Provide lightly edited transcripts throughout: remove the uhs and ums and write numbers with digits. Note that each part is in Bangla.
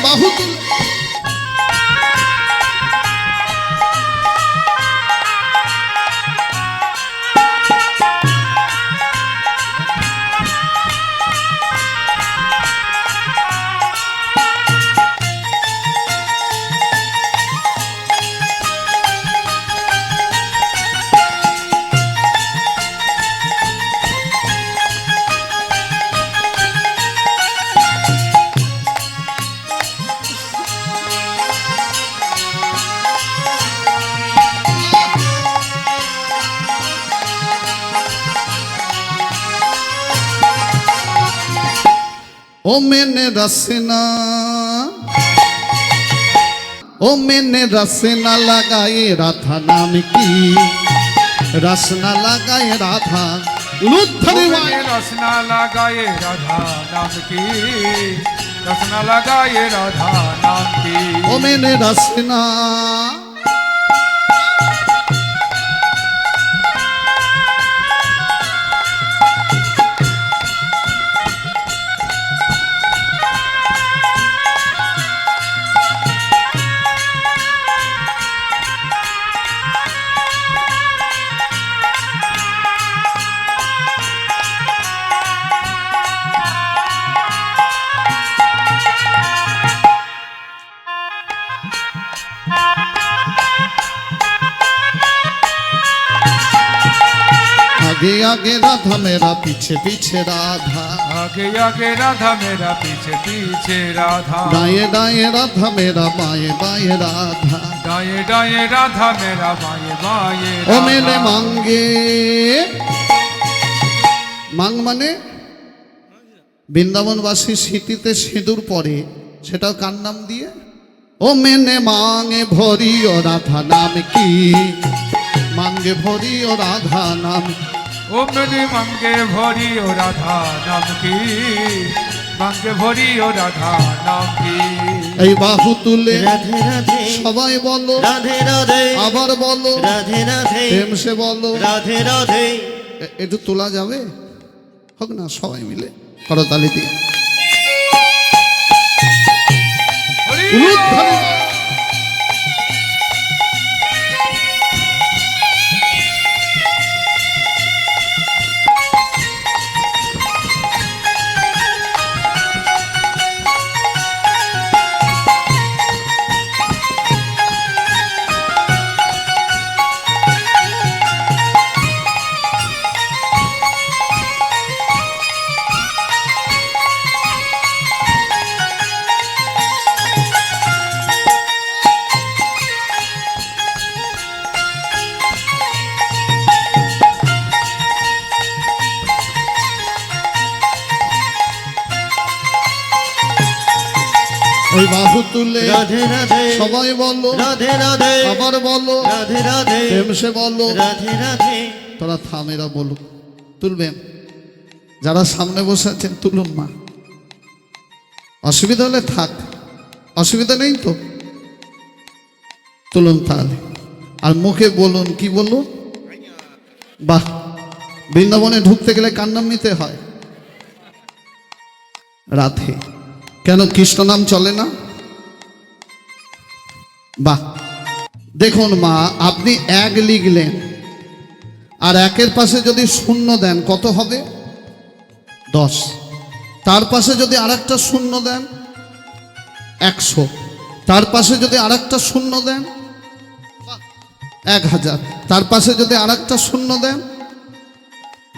বাহু তুলে ओ मैंने रसना लगाए राधा नाम की रसना लगाए राधा रसना लगाए राधा नाम की रसना लगाए राधा नाम की ओ मैंने रसना आगे आगे राधा मेरा पीछे पीछे राधा आगे आगे राधा मेरा पीछे पीछे राधा दाएं दाएं राधा मेरा बाएं बाएं राधा दाएं दाएं राधा मेरा बाएं बाएं ओ मैंने मांगे मांग माने বৃন্দাবনবাসী স্মৃতিতে সিঁদুর পরে সেটাও কার নাম দিয়ে ও मैंने मांगे भरी ओ राधा नाम की मांगे भरी ओ राधा नाम ओ मैंने मांगे भरी ओ राधा नाम की मांगे भरी ओ राधा नाम की এই বাহু তুলে রাধে রাধে সবাই বলো রাধে রাধে আবার বলো রাধে রাধে প্রেম সে বলো রাধে রাধে একটু তোলা যাবে হোক না সবাই মিলে করতালি দিয়ে ওই বাহু তুলে রাধে রাধে সবাই বলো রাধে রাধে আবার বলো রাধে রাধে প্রেম সে বলো রাধে রাধে তোরা থামেরা বলো তুলবেন যারা সামনে বসে আছেন তুলুন মা অসুবিধা হলে থাক অসুবিধা নেই তো তুলুন তাহলে আর মুখে বলুন কি বলুন বাহ বৃন্দাবনে ঢুকতে গেলে কার নাম নিতে হয় রাধে কেন কৃষ্ণ নাম চলে না বাহ দেখুন মা আপনি এক লিখলেন আর একের পাশে যদি শূন্য দেন কত হবে 10 তার পাশে যদি আরেকটা শূন্য দেন 100 তার পাশে যদি আরেকটা শূন্য দেন 1000 তার পাশে যদি আরেকটা শূন্য দেন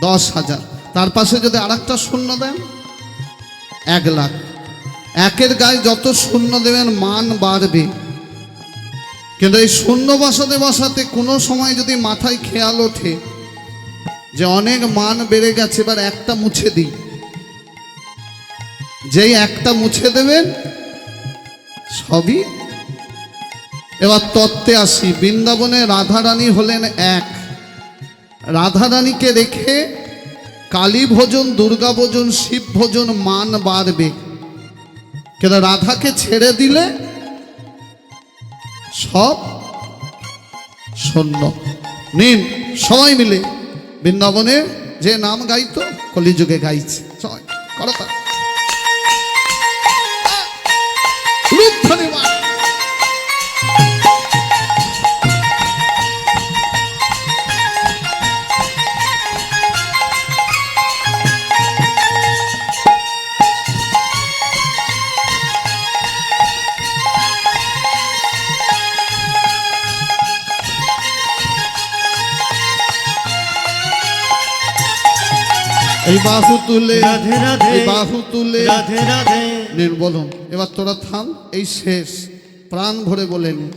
10,000 তার পাশে যদি আরেকটা শূন্য দেন 1,00,000 একের গায়ে যত শূন্য দেবেন মান বাড়বে কিন্তু এই শূন্য বসাতে বসাতে কোনো সময় যদি মাথায় খেয়াল ওঠে যে অনেক মান বেড়ে গেছে এবার একটা মুছে দিই যেই একটা মুছে দেবেন সবই এবার তত্ত্বে আসি বৃন্দাবনে রাধারানী হলেন এক রাধারানীকে রেখে কালী ভোজন দুর্গা ভোজন শিব ভোজন মান বাড়বে কিন্তু রাধাকে ছেড়ে দিলে সব শূন্য নিন সবাই মিলে বৃন্দাবনে যে নাম গাইতো কলিযুগে গাইছে সবাই করো তা এই বাহু তুলে, রাধে রাধে এই বাহু তুলে রাধে রাধে নীর বলুন। এবার তোরা থাম, এই শেষ, প্রাণ ভরে বলে নে।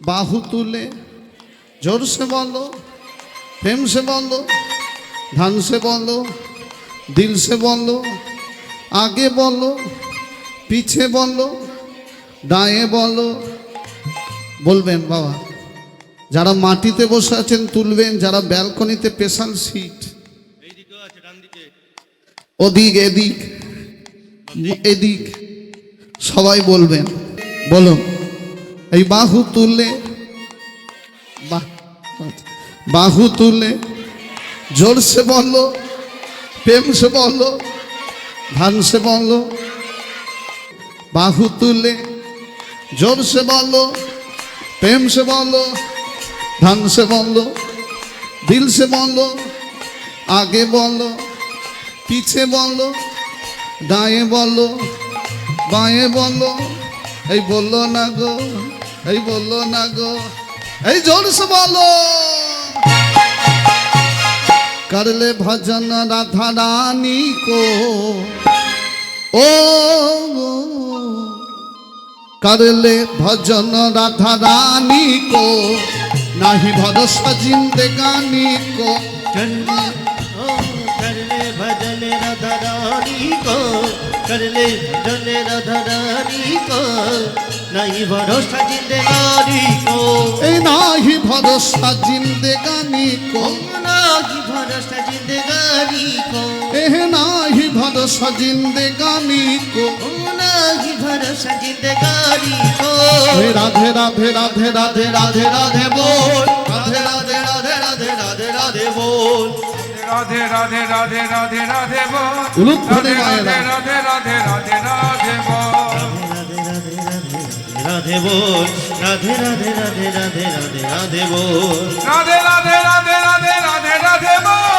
বাহু তুলে জোর সে বলো, প্রেম সে বলো, ধান সে বলো, দিল সে বলো, আগে বলো, পিছে বলো, ডায়ে বলো। বলবেন বাবা, যারা মাটিতে বসে আছেন তুলবেন, যারা ব্যালকনিতে স্পেশাল সিট, এইদিকেও আছে ডান দিকে ওদিক এদিক এদিক সবাই বলবেন। বলুন, এই বাহু তুলে, বাহু তুলে জোর সে বলো, প্রেম সে বলো, ধান সে বলো। বাহু তুলে জোর সে বলো, প্রেম সে বলো, ধান সে বলো, দিল সে বলো, আগে বলো, পিছে বলো, দায়ে বলো, বাঁয়ে বলো। এই বললো না গো, এই বললো না গো, এই জোরসে বলো। করলে ভজন রাধা রানী কো, ও করলে ভজন রাধা রানী কো, নাহি ভরসা জিন্দেগাनी को। करले ओ करले भजन राधा रानी को, करले भजन राधा रानी को, नहीं भरोसा जिंदगानी को, এই নাহি ভরসা জিন্দেগাनी को, नहीं भरोसा जिंदगानी को, এ নাহি ভরসা জিন্দেগাनी को। नहीं भरोसा जिंदगानी को। हे राधे राधे राधे राधे राधे राधे बोल, राधे राधे राधे राधे राधे राधे बोल, राधे राधे राधे राधे राधे बोल, उलूप राधे धरे राधे मायरा। राधे राधे राधे राधे बोल, राधे बोल, राधे राधे राधे राधे राधे राधे बोल, राधे राधे राधे राधे राधे राधे बोल,